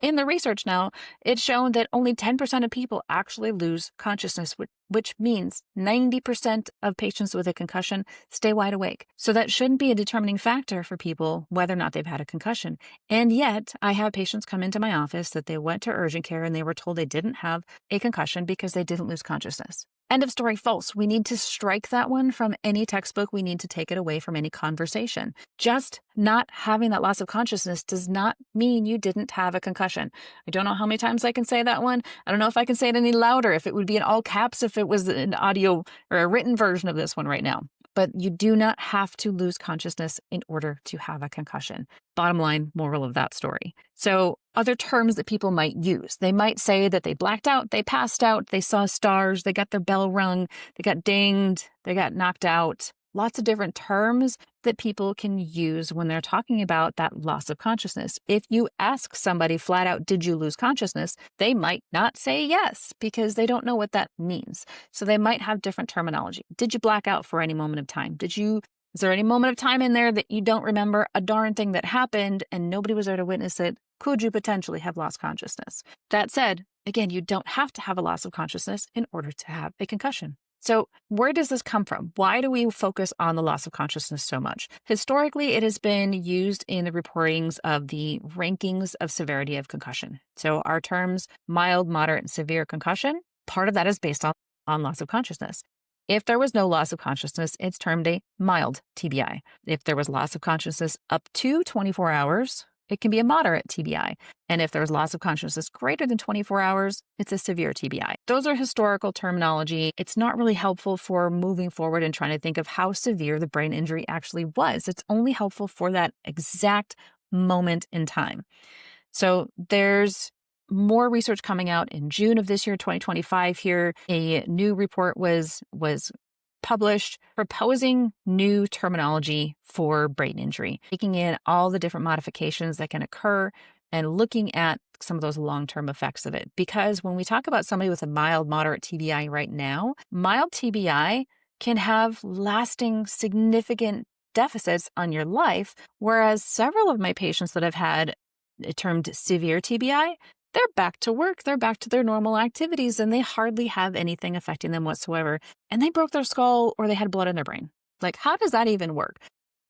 In the research now, it's shown that only 10% of people actually lose consciousness, which means 90% of patients with a concussion stay wide awake. So that shouldn't be a determining factor for people whether or not they've had a concussion. And yet, I have patients come into my office that they went to urgent care and they were told they didn't have a concussion because they didn't lose consciousness. End of story, false. We need to strike that one from any textbook. We need to take it away from any conversation. Just not having that loss of consciousness does not mean you didn't have a concussion. I don't know how many times I can say that one. I don't know if I can say it any louder, if it would be in all caps, if it was an audio or a written version of this one right now. But you do not have to lose consciousness in order to have a concussion. Bottom line, moral of that story. So other terms that people might use, they might say that they blacked out, they passed out, they saw stars, they got their bell rung, they got dinged, they got knocked out. Lots of different terms that people can use when they're talking about that loss of consciousness. If you ask somebody flat out, did you lose consciousness? They might not say yes because they don't know what that means. So they might have different terminology. Did you black out for any moment of time? Is there any moment of time in there that you don't remember a darn thing that happened and nobody was there to witness it? Could you potentially have lost consciousness? That said, again, you don't have to have a loss of consciousness in order to have a concussion. So where does this come from? Why do we focus on the loss of consciousness so much? Historically, it has been used in the reportings of the rankings of severity of concussion. So our terms, mild, moderate, and severe concussion, part of that is based on loss of consciousness. If there was no loss of consciousness, it's termed a mild TBI. If there was loss of consciousness up to 24 hours, it can be a moderate TBI. And if there's loss of consciousness greater than 24 hours, it's a severe TBI. Those are historical terminology. It's not really helpful for moving forward and trying to think of how severe the brain injury actually was. It's only helpful for that exact moment in time. So there's more research coming out in June of this year, 2025 here. A new report was published proposing new terminology for brain injury, taking in all the different modifications that can occur and looking at some of those long-term effects of it. Because when we talk about somebody with a mild, moderate TBI right now, mild TBI can have lasting, significant deficits on your life, whereas several of my patients that have had termed severe TBI, they're back to work, they're back to their normal activities, and they hardly have anything affecting them whatsoever. And they broke their skull or they had blood in their brain. Like, how does that even work?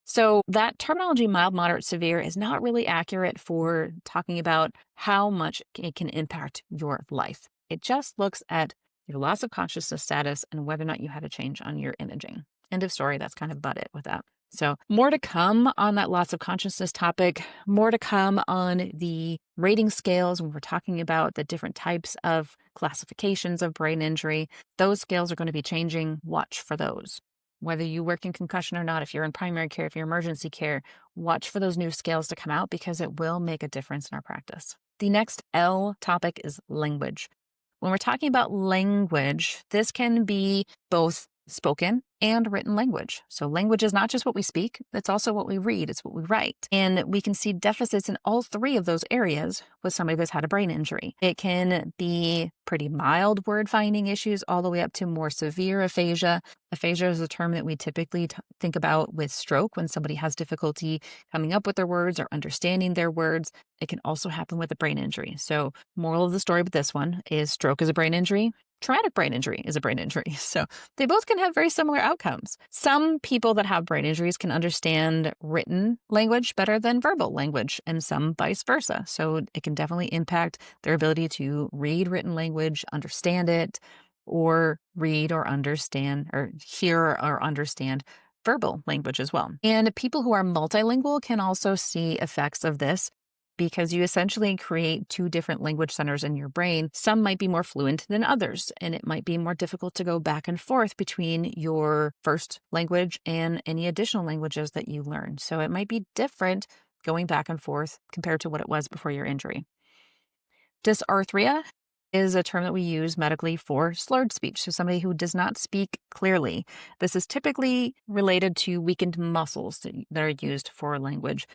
So that terminology, mild, moderate, severe, is not really accurate for talking about how much it can impact your life. It just looks at your loss of consciousness status and whether or not you had a change on your imaging. End of story. That's kind of about it with that. So more to come on that loss of consciousness topic, more to come on the rating scales when we're talking about the different types of classifications of brain injury. Those scales are going to be changing. Watch for those. Whether you work in concussion or not, if you're in primary care, if you're emergency care, watch for those new scales to come out because it will make a difference in our practice. The next L topic is language. When we're talking about language, this can be both spoken and written language. So language is not just what we speak, it's also what we read, it's what we write. And we can see deficits in all three of those areas with somebody that's had a brain injury. It can be pretty mild word finding issues all the way up to more severe aphasia. Aphasia is a term that we typically think about with stroke when somebody has difficulty coming up with their words or understanding their words. It can also happen with a brain injury. So moral of the story with this one is stroke is a brain injury. Traumatic brain injury is a brain injury. So they both can have very similar outcomes. Some people that have brain injuries can understand written language better than verbal language, and some vice versa. So it can definitely impact their ability to read written language, understand it, or read or understand, or hear or understand verbal language as well. And people who are multilingual can also see effects of this because you essentially create two different language centers in your brain. Some might be more fluent than others, and it might be more difficult to go back and forth between your first language and any additional languages that you learn. So it might be different going back and forth compared to what it was before your injury. Dysarthria is a term that we use medically for slurred speech, so somebody who does not speak clearly. This is typically related to weakened muscles that are used for language.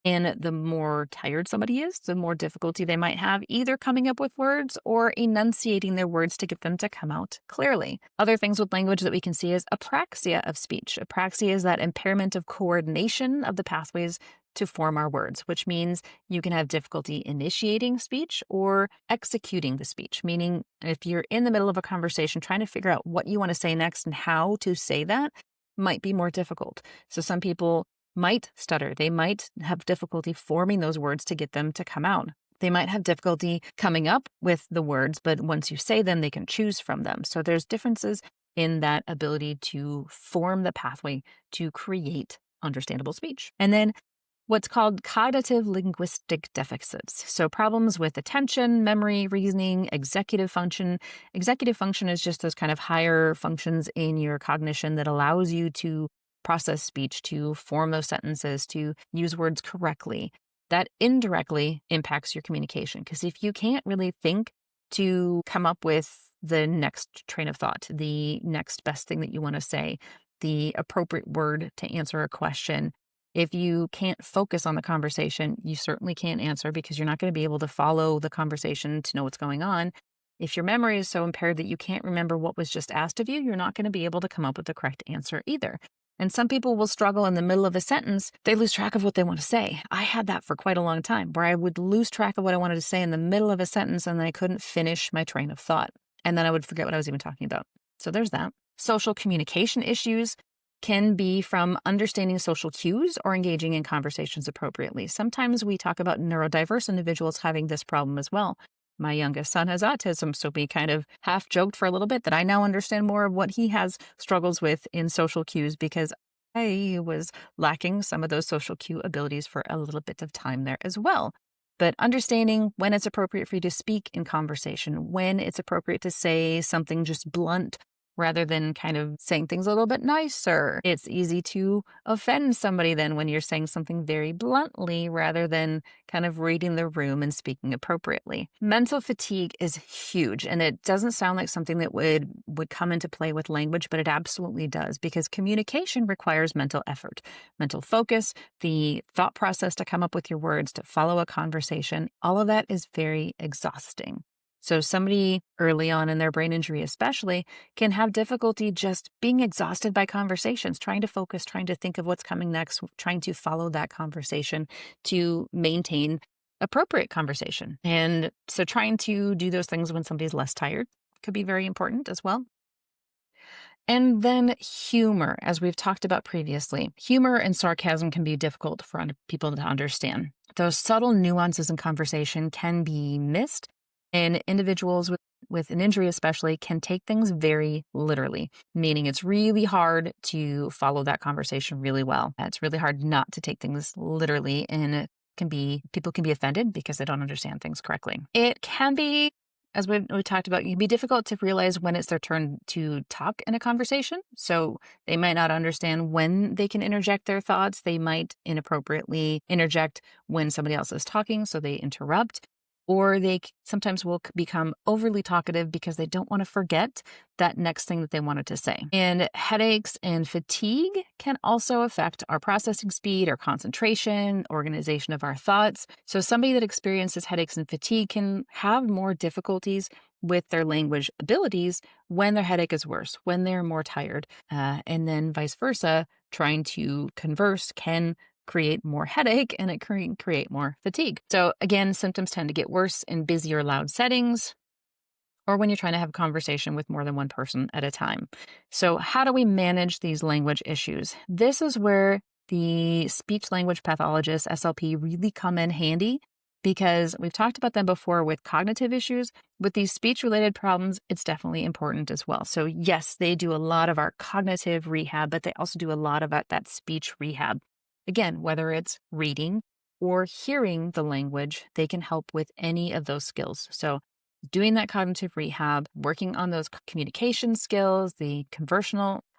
And the more tired somebody is, the more difficulty they might have either coming up with words or enunciating their words to get them to come out clearly. Other things with language that we can see is apraxia of speech. Apraxia is that impairment of coordination of the pathways to form our words, which means you can have difficulty initiating speech or executing the speech, meaning if you're in the middle of a conversation trying to figure out what you want to say next and how to say that might be more difficult. So some people might stutter. They might have difficulty forming those words to get them to come out. They might have difficulty coming up with the words, but once you say them, they can choose from them. So there's differences in that ability to form the pathway to create understandable speech. And then what's called cognitive linguistic deficits. So problems with attention, memory, reasoning, executive function. Executive function is just those kind of higher functions in your cognition that allows you to process speech, to form those sentences, to use words correctly. That indirectly impacts your communication. Because if you can't really think to come up with the next train of thought, the next best thing that you want to say, the appropriate word to answer a question, if you can't focus on the conversation, you certainly can't answer because you're not going to be able to follow the conversation to know what's going on. If your memory is so impaired that you can't remember what was just asked of you, you're not going to be able to come up with the correct answer either. And some people will struggle in the middle of a sentence. They lose track of what they want to say. I had that for quite a long time where I would lose track of what I wanted to say in the middle of a sentence and then I couldn't finish my train of thought. And then I would forget what I was even talking about. So there's that. Social communication issues can be from understanding social cues or engaging in conversations appropriately. Sometimes we talk about neurodiverse individuals having this problem as well. My youngest son has autism, so we kind of half joked for a little bit that I now understand more of what he has struggles with in social cues because I was lacking some of those social cue abilities for a little bit of time there as well. But understanding when it's appropriate for you to speak in conversation, when it's appropriate to say something just blunt rather than kind of saying things a little bit nicer. It's easy to offend somebody then when you're saying something very bluntly rather than kind of reading the room and speaking appropriately. Mental fatigue is huge, and it doesn't sound like something that would come into play with language, but it absolutely does because communication requires mental effort, mental focus, the thought process to come up with your words, to follow a conversation. All of that is very exhausting. So somebody early on in their brain injury especially can have difficulty just being exhausted by conversations, trying to focus, trying to think of what's coming next, trying to follow that conversation to maintain appropriate conversation. And so trying to do those things when somebody's less tired could be very important as well. And then humor, as we've talked about previously. Humor and sarcasm can be difficult for people to understand. Those subtle nuances in conversation can be missed. And individuals with an injury especially can take things very literally, meaning it's really hard to follow that conversation really well. It's really hard not to take things literally, and people can be offended because they don't understand things correctly. It can be, as we talked about, it can be difficult to realize when it's their turn to talk in a conversation. So they might not understand when they can interject their thoughts. They might inappropriately interject when somebody else is talking, so they interrupt. Or they sometimes will become overly talkative because they don't want to forget that next thing that they wanted to say. And headaches and fatigue can also affect our processing speed, our concentration, organization of our thoughts. So somebody that experiences headaches and fatigue can have more difficulties with their language abilities when their headache is worse, when they're more tired. And then vice versa, trying to converse can create more headache and it can create more fatigue. So again, symptoms tend to get worse in busy or loud settings or when you're trying to have a conversation with more than one person at a time. So how do we manage these language issues? This is where the speech language pathologist, SLP, really come in handy because we've talked about them before with cognitive issues. With these speech-related problems, it's definitely important as well. So yes, they do a lot of our cognitive rehab, but they also do a lot of that speech rehab. Again, whether it's reading or hearing the language, they can help with any of those skills. So doing that cognitive rehab, working on those communication skills, the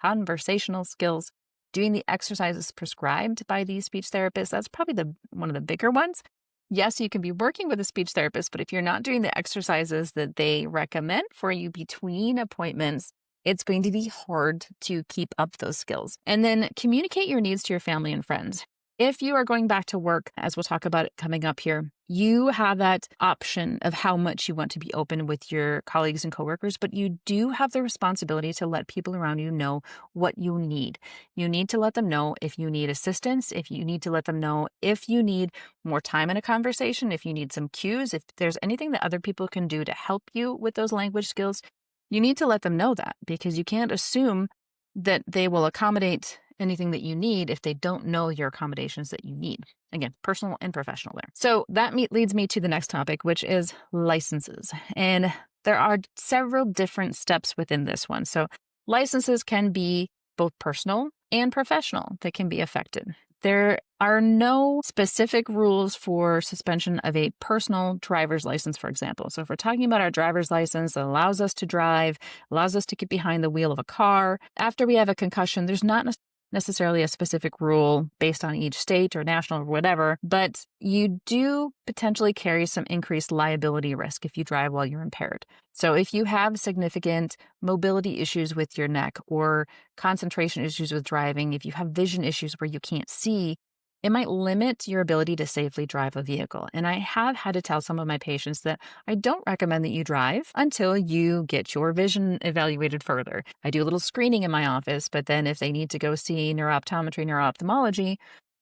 conversational skills, doing the exercises prescribed by these speech therapists, that's probably one of the bigger ones. Yes, you can be working with a speech therapist, but if you're not doing the exercises that they recommend for you between appointments, it's going to be hard to keep up those skills. And then communicate your needs to your family and friends. If you are going back to work, as we'll talk about it coming up here, you have that option of how much you want to be open with your colleagues and coworkers, but you do have the responsibility to let people around you know what you need. You need to let them know if you need assistance, if you need to let them know if you need more time in a conversation, if you need some cues, if there's anything that other people can do to help you with those language skills, you need to let them know that, because you can't assume that they will accommodate anything that you need if they don't know your accommodations that you need. Again, personal and professional there. So that leads me to the next topic, which is licenses. And there are several different steps within this one. So licenses can be both personal and professional that can be affected. There are no specific rules for suspension of a personal driver's license, for example. So if we're talking about our driver's license that allows us to drive, allows us to get behind the wheel of a car, after we have a concussion, there's not necessarily a specific rule based on each state or national or whatever, but you do potentially carry some increased liability risk if you drive while you're impaired. So if you have significant mobility issues with your neck or concentration issues with driving, if you have vision issues where you can't see, it might limit your ability to safely drive a vehicle. And I have had to tell some of my patients that I don't recommend that you drive until you get your vision evaluated further. I do a little screening in my office, but then if they need to go see neurooptometry, neuroophthalmology,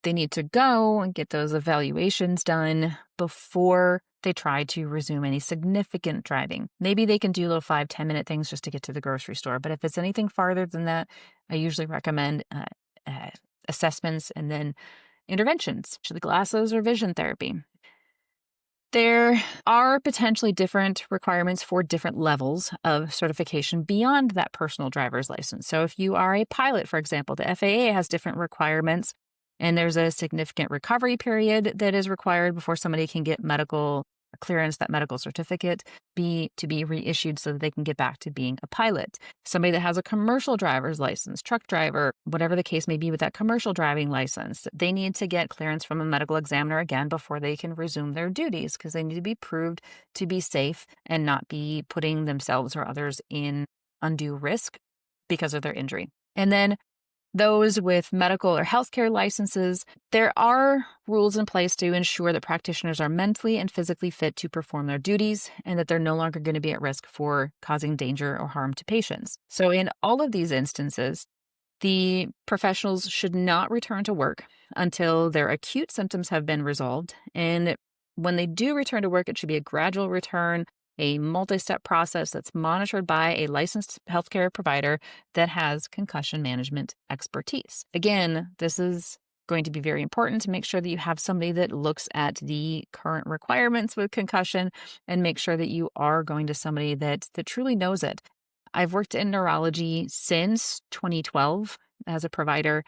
they need to go and get those evaluations done before they try to resume any significant driving. Maybe they can do little 5-10 minute things just to get to the grocery store. But if it's anything farther than that, I usually recommend assessments and then interventions, the glasses or vision therapy. There are potentially different requirements for different levels of certification beyond that personal driver's license. So if you are a pilot, for example, the FAA has different requirements, and there's a significant recovery period that is required before somebody can get medical clearance, that medical certificate to be reissued so that they can get back to being a pilot. Somebody that has a commercial driver's license, truck driver, whatever the case may be with that commercial driving license, they need to get clearance from a medical examiner again before they can resume their duties, because they need to be proved to be safe and not be putting themselves or others in undue risk because of their injury. And then those with medical or healthcare licenses, there are rules in place to ensure that practitioners are mentally and physically fit to perform their duties and that they're no longer going to be at risk for causing danger or harm to patients. So in all of these instances, the professionals should not return to work until their acute symptoms have been resolved. And when they do return to work, it should be a gradual return, a multi-step process that's monitored by a licensed healthcare provider that has concussion management expertise. Again, this is going to be very important to make sure that you have somebody that looks at the current requirements with concussion and make sure that you are going to somebody that truly knows it. I've worked in neurology since 2012 as a provider.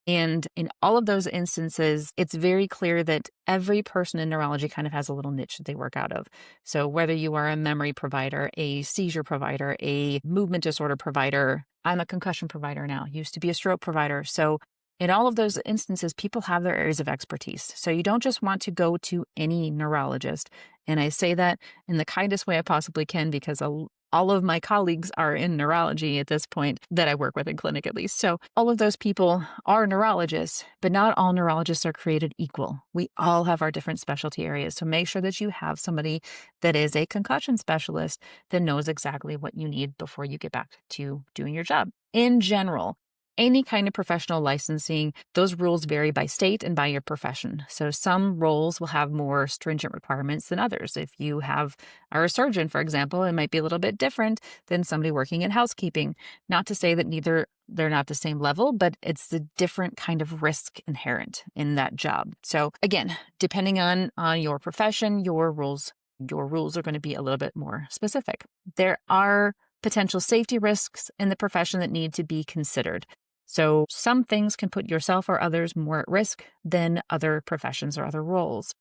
And in all of those instances, it's very clear that every person in neurology kind of has a little niche that they work out of. So whether you are a memory provider, a seizure provider, a movement disorder provider, I'm a concussion provider now, used to be a stroke provider. So in all of those instances, people have their areas of expertise. So you don't just want to go to any neurologist. And I say that in the kindest way I possibly can, because all of my colleagues are in neurology at this point that I work with in clinic, at least. So all of those people are neurologists, but not all neurologists are created equal. We all have our different specialty areas. So make sure that you have somebody that is a concussion specialist that knows exactly what you need before you get back to doing your job. In general, any kind of professional licensing, those rules vary by state and by your profession. So some roles will have more stringent requirements than others. If you are a surgeon, for example, it might be a little bit different than somebody working in housekeeping. Not to say that they're not the same level, but it's the different kind of risk inherent in that job. So again, depending on your profession, your rules are going to be a little bit more specific. There are potential safety risks in the profession that need to be considered. So some things can put yourself or others more at risk than other professions or other roles.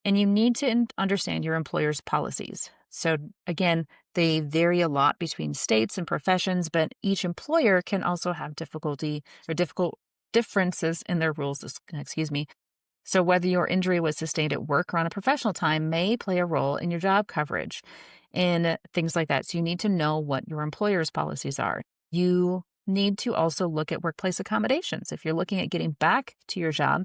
And you need to understand your employer's policies. So again, they vary a lot between states and professions, but each employer can also have difficult differences in their rules, So whether your injury was sustained at work or on a professional time may play a role in your job coverage and things like that. So you need to know what your employer's policies are. You need to also look at workplace accommodations. If you're looking at getting back to your job,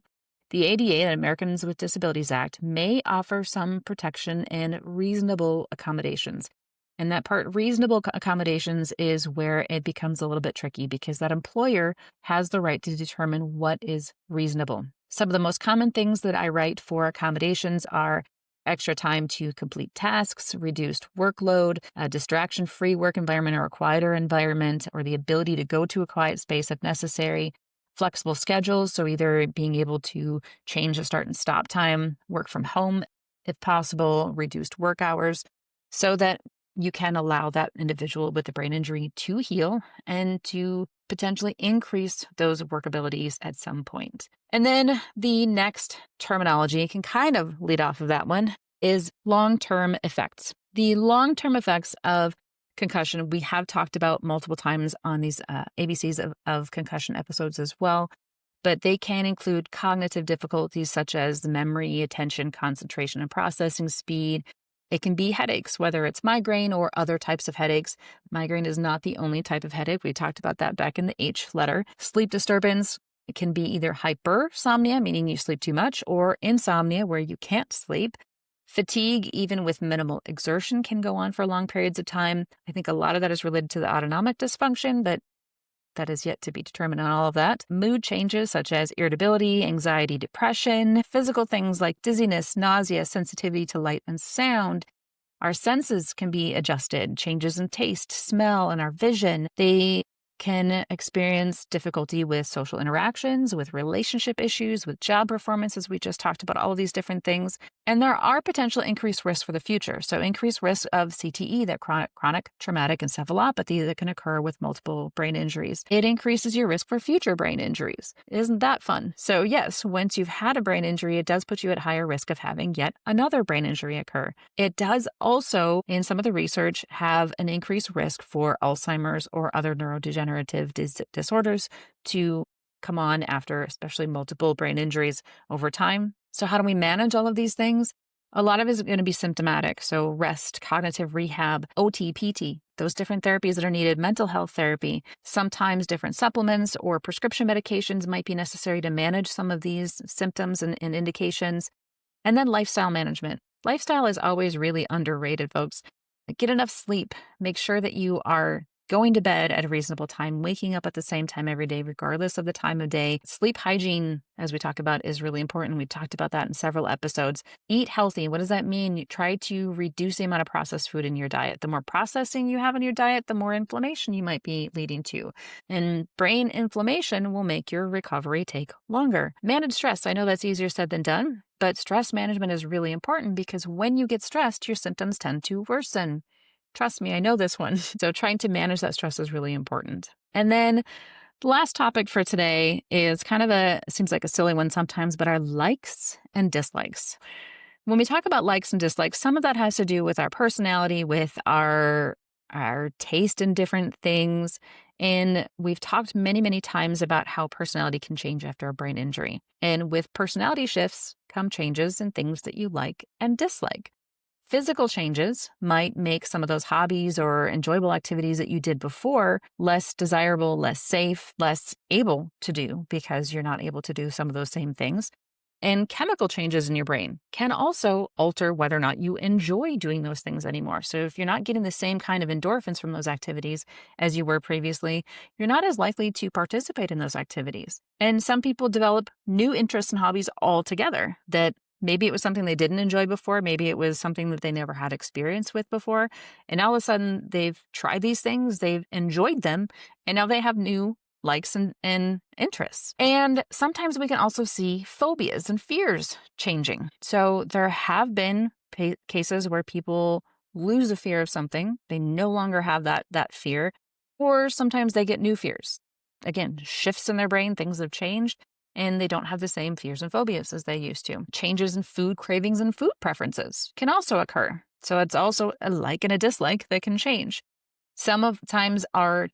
the ADA, the Americans with Disabilities Act, may offer some protection and reasonable accommodations. And that part, reasonable accommodations, is where it becomes a little bit tricky because that employer has the right to determine what is reasonable. Some of the most common things that I write for accommodations are extra time to complete tasks, reduced workload, a distraction-free work environment or a quieter environment, or the ability to go to a quiet space if necessary, flexible schedules, so either being able to change the start and stop time, work from home if possible, reduced work hours, so that you can allow that individual with the brain injury to heal and to potentially increase those work abilities at some point. And then the next terminology can kind of lead off of that one is long-term effects. The long-term effects of concussion, we have talked about multiple times on these ABCs of concussion episodes as well, but they can include cognitive difficulties such as memory, attention, concentration, and processing speed. It can be headaches, whether it's migraine or other types of headaches. Migraine is not the only type of headache. We talked about that back in the H letter. Sleep disturbance, it can be either hypersomnia, meaning you sleep too much, or insomnia, where you can't sleep. Fatigue, even with minimal exertion, can go on for long periods of time. I think a lot of that is related to the autonomic dysfunction, but that is yet to be determined on all of that. Mood changes such as irritability, anxiety, depression, physical things like dizziness, nausea, sensitivity to light and sound. Our senses can be adjusted, changes in taste, smell, and our vision. They can experience difficulty with social interactions, with relationship issues, with job performance, as we just talked about, all of these different things. And there are potential increased risks for the future. So increased risk of CTE, that chronic traumatic encephalopathy that can occur with multiple brain injuries. It increases your risk for future brain injuries. Isn't that fun? So yes, once you've had a brain injury, it does put you at higher risk of having yet another brain injury occur. It does also, in some of the research, have an increased risk for Alzheimer's or other neurodegenerative disorders to come on after, especially multiple brain injuries over time. So how do we manage all of these things? A lot of it is going to be symptomatic. So rest, cognitive rehab, OT, PT, those different therapies that are needed, mental health therapy, sometimes different supplements or prescription medications might be necessary to manage some of these symptoms and indications. And then lifestyle management. Lifestyle is always really underrated, folks. Get enough sleep. Make sure that you are going to bed at a reasonable time, waking up at the same time every day, regardless of the time of day. Sleep hygiene, as we talk about, is really important. We've talked about that in several episodes. Eat healthy. What does that mean? You try to reduce the amount of processed food in your diet. The more processing you have in your diet, the more inflammation you might be leading to. And brain inflammation will make your recovery take longer. Manage stress. I know that's easier said than done, but stress management is really important because when you get stressed, your symptoms tend to worsen. Trust me, I know this one. So trying to manage that stress is really important. And then the last topic for today is kind of seems like a silly one sometimes, but our likes and dislikes. When we talk about likes and dislikes, some of that has to do with our personality, with our taste in different things. And we've talked many, many times about how personality can change after a brain injury. And with personality shifts come changes in things that you like and dislike. Physical changes might make some of those hobbies or enjoyable activities that you did before less desirable, less safe, less able to do because you're not able to do some of those same things. And chemical changes in your brain can also alter whether or not you enjoy doing those things anymore. So if you're not getting the same kind of endorphins from those activities as you were previously, you're not as likely to participate in those activities. And some people develop new interests and hobbies altogether that maybe it was something they didn't enjoy before. Maybe it was something that they never had experience with before. And all of a sudden they've tried these things, they've enjoyed them, and now they have new likes and interests. And sometimes we can also see phobias and fears changing. So there have been cases where people lose a fear of something. They no longer have that fear, or sometimes they get new fears. Again, shifts in their brain, things have changed, and they don't have the same fears and phobias as they used to. Changes in food cravings and food preferences can also occur. So it's also a like and a dislike that can change. Sometimes our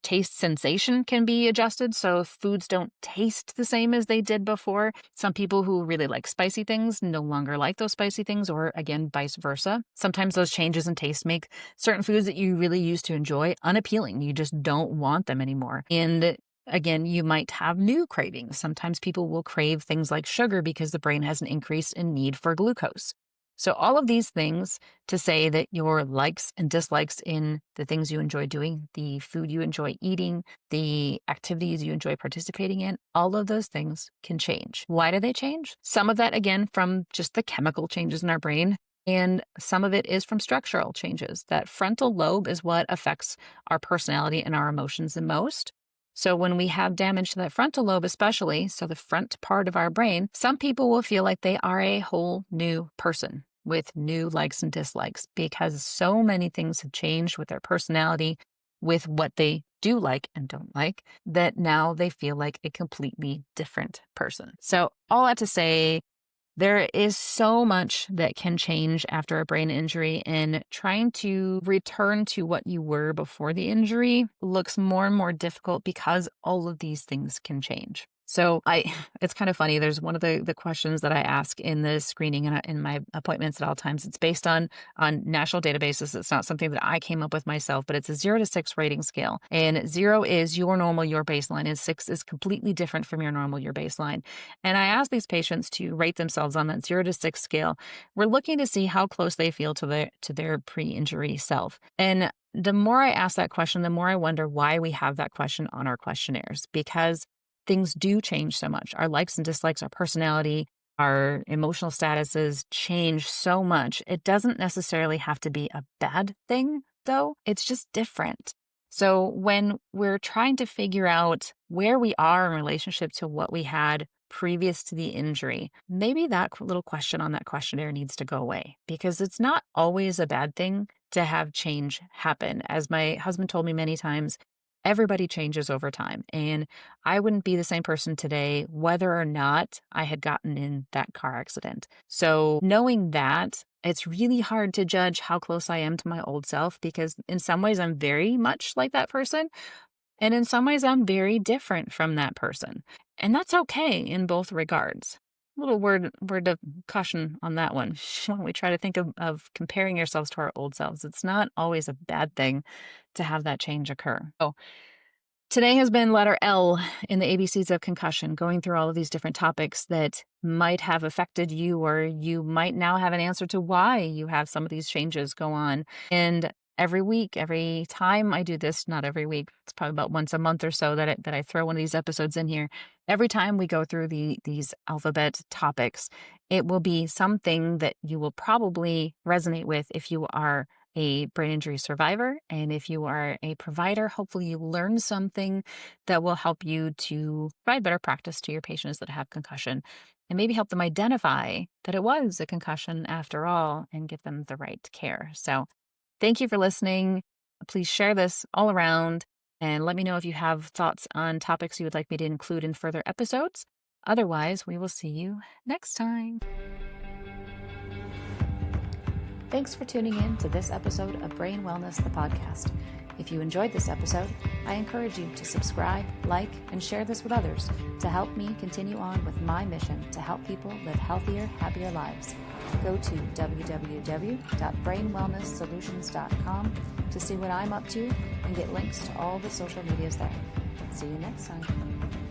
taste sensation can be adjusted, so foods don't taste the same as they did before. Some people who really like spicy things no longer like those spicy things, or again, vice versa. Sometimes those changes in taste make certain foods that you really used to enjoy unappealing. You just don't want them anymore. And again, you might have new cravings. Sometimes people will crave things like sugar because the brain has an increase in need for glucose. So all of these things to say that your likes and dislikes in the things you enjoy doing, the food you enjoy eating, the activities you enjoy participating in, all of those things can change. Why do they change? Some of that, again, from just the chemical changes in our brain, and some of it is from structural changes. That frontal lobe is what affects our personality and our emotions the most. So when we have damage to that frontal lobe especially, so the front part of our brain, some people will feel like they are a whole new person with new likes and dislikes because so many things have changed with their personality, with what they do like and don't like, that now they feel like a completely different person. So all that to say, there is so much that can change after a brain injury, and trying to return to what you were before the injury looks more and more difficult because all of these things can change. So it's kind of funny. There's one of the questions that I ask in the screening and in my appointments at all times. It's based on national databases. It's not something that I came up with myself, but it's a 0 to 6 rating scale. And 0 is your normal, your baseline, and 6 is completely different from your normal, your baseline. And I ask these patients to rate themselves on that 0 to 6 scale. We're looking to see how close they feel to their pre-injury self. And the more I ask that question, the more I wonder why we have that question on our questionnaires, because things do change so much. Our likes and dislikes, our personality, our emotional statuses change so much. It doesn't necessarily have to be a bad thing, though. It's just different. So when we're trying to figure out where we are in relationship to what we had previous to the injury, maybe that little question on that questionnaire needs to go away, because it's not always a bad thing to have change happen. As my husband told me many times, everybody changes over time, and I wouldn't be the same person today whether or not I had gotten in that car accident. So knowing that, it's really hard to judge how close I am to my old self, because in some ways I'm very much like that person, and in some ways I'm very different from that person. And that's okay in both regards. Little word of caution on that one. When we try to think of comparing yourselves to our old selves, it's not always a bad thing to have that change occur. Oh, today has been letter L in the ABCs of concussion, going through all of these different topics that might have affected you, or you might now have an answer to why you have some of these changes go on. And every week, every time I do this, not every week, it's probably about once a month or so that I throw one of these episodes in here. Every time we go through these alphabet topics, it will be something that you will probably resonate with if you are a brain injury survivor. And if you are a provider, hopefully you learn something that will help you to provide better practice to your patients that have concussion, and maybe help them identify that it was a concussion after all and get them the right care. So thank you for listening. Please share this all around and let me know if you have thoughts on topics you would like me to include in further episodes. Otherwise, we will see you next time. Thanks for tuning in to this episode of Brain Wellness, the podcast. If you enjoyed this episode, I encourage you to subscribe, like, and share this with others to help me continue on with my mission to help people live healthier, happier lives. Go to www.brainwellnesssolutions.com to see what I'm up to and get links to all the social medias there. See you next time.